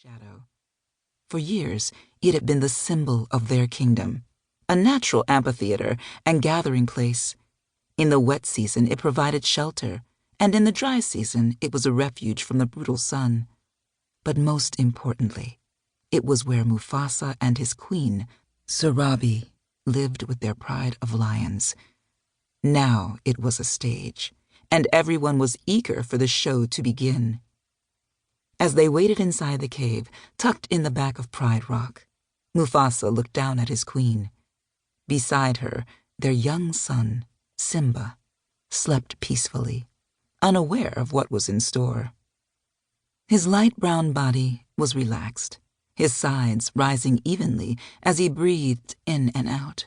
shadow. For years, it had been the symbol of their kingdom, a natural amphitheater and gathering place. In the wet season, it provided shelter, and in the dry season, it was a refuge from the brutal sun. But most importantly, it was where Mufasa and his queen, Sarabi, lived with their pride of lions. Now it was a stage, and everyone was eager for the show to begin. As they waited inside the cave, tucked in the back of Pride Rock, Mufasa looked down at his queen. Beside her, their young son, Simba, slept peacefully, unaware of what was in store. His light brown body was relaxed, his sides rising evenly as he breathed in and out.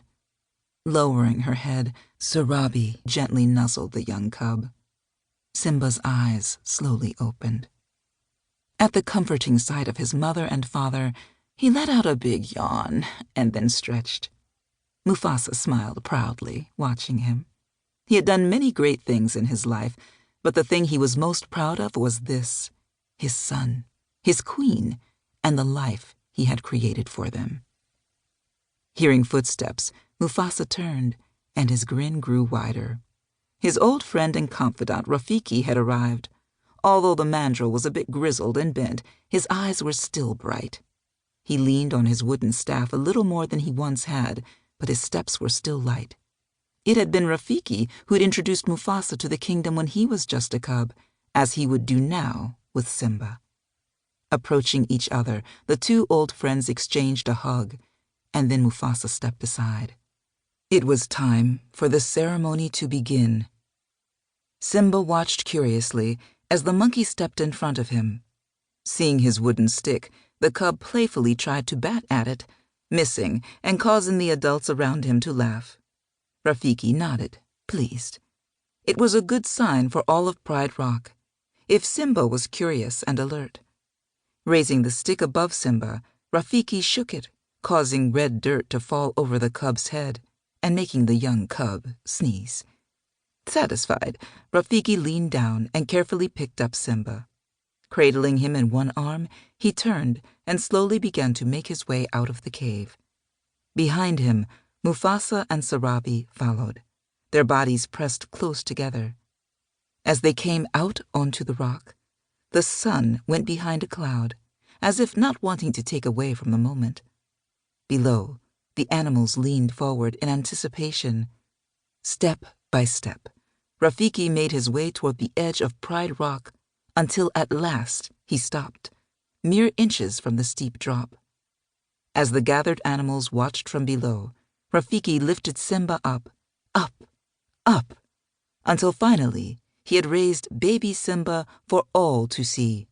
Lowering her head, Sarabi gently nuzzled the young cub. Simba's eyes slowly opened. At the comforting sight of his mother and father, he let out a big yawn and then stretched. Mufasa smiled proudly, watching him. He had done many great things in his life, but the thing he was most proud of was this: his son, his queen, and the life he had created for them. Hearing footsteps, Mufasa turned, and his grin grew wider. His old friend and confidant Rafiki had arrived. Although the mandrill was a bit grizzled and bent, his eyes were still bright. He leaned on his wooden staff a little more than he once had, but his steps were still light. It had been Rafiki who had introduced Mufasa to the kingdom when he was just a cub, as he would do now with Simba. Approaching each other, the two old friends exchanged a hug, and then Mufasa stepped aside. It was time for the ceremony to begin. Simba watched curiously as the monkey stepped in front of him. Seeing his wooden stick, the cub playfully tried to bat at it, missing and causing the adults around him to laugh. Rafiki nodded, pleased. It was a good sign for all of Pride Rock, if Simba was curious and alert. Raising the stick above Simba, Rafiki shook it, causing red dirt to fall over the cub's head and making the young cub sneeze. Satisfied, Rafiki leaned down and carefully picked up Simba. Cradling him in one arm, he turned and slowly began to make his way out of the cave. Behind him, Mufasa and Sarabi followed, their bodies pressed close together. As they came out onto the rock, the sun went behind a cloud, as if not wanting to take away from the moment. Below, the animals leaned forward in anticipation. Step by step, Rafiki made his way toward the edge of Pride Rock until at last he stopped, mere inches from the steep drop. As the gathered animals watched from below, Rafiki lifted Simba up, until finally he had raised baby Simba for all to see.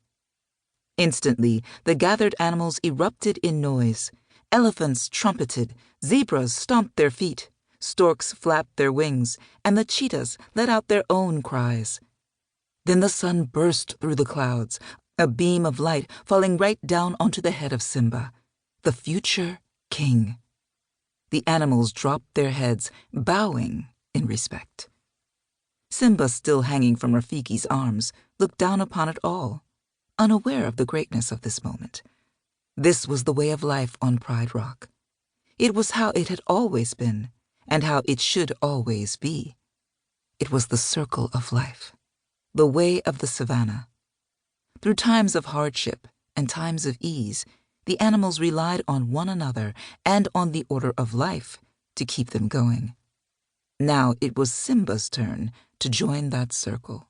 Instantly, the gathered animals erupted in noise. Elephants trumpeted, zebras stomped their feet, storks flapped their wings, and the cheetahs let out their own cries. Then the sun burst through the clouds, a beam of light falling right down onto the head of Simba, the future king. The animals dropped their heads, bowing in respect. Simba, still hanging from Rafiki's arms, looked down upon it all, unaware of the greatness of this moment. This was the way of life on Pride Rock. It was how it had always been, and how it should always be. It was the circle of life, the way of the savannah. Through times of hardship and times of ease, the animals relied on one another and on the order of life to keep them going. Now it was Simba's turn to join that circle.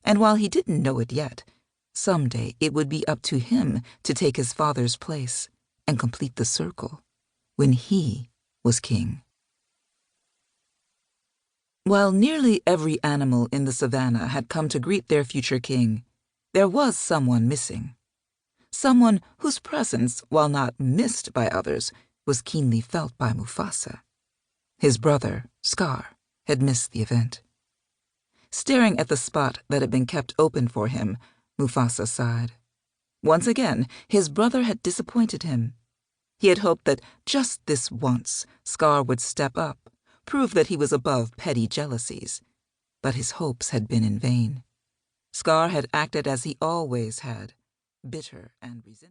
And while he didn't know it yet, someday it would be up to him to take his father's place and complete the circle when he was king. While nearly every animal in the savannah had come to greet their future king, there was someone missing. Someone whose presence, while not missed by others, was keenly felt by Mufasa. His brother, Scar, had missed the event. Staring at the spot that had been kept open for him, Mufasa sighed. Once again, his brother had disappointed him. He had hoped that just this once, Scar would step up, prove that he was above petty jealousies. But his hopes had been in vain. Scar had acted as he always had, bitter and resentful.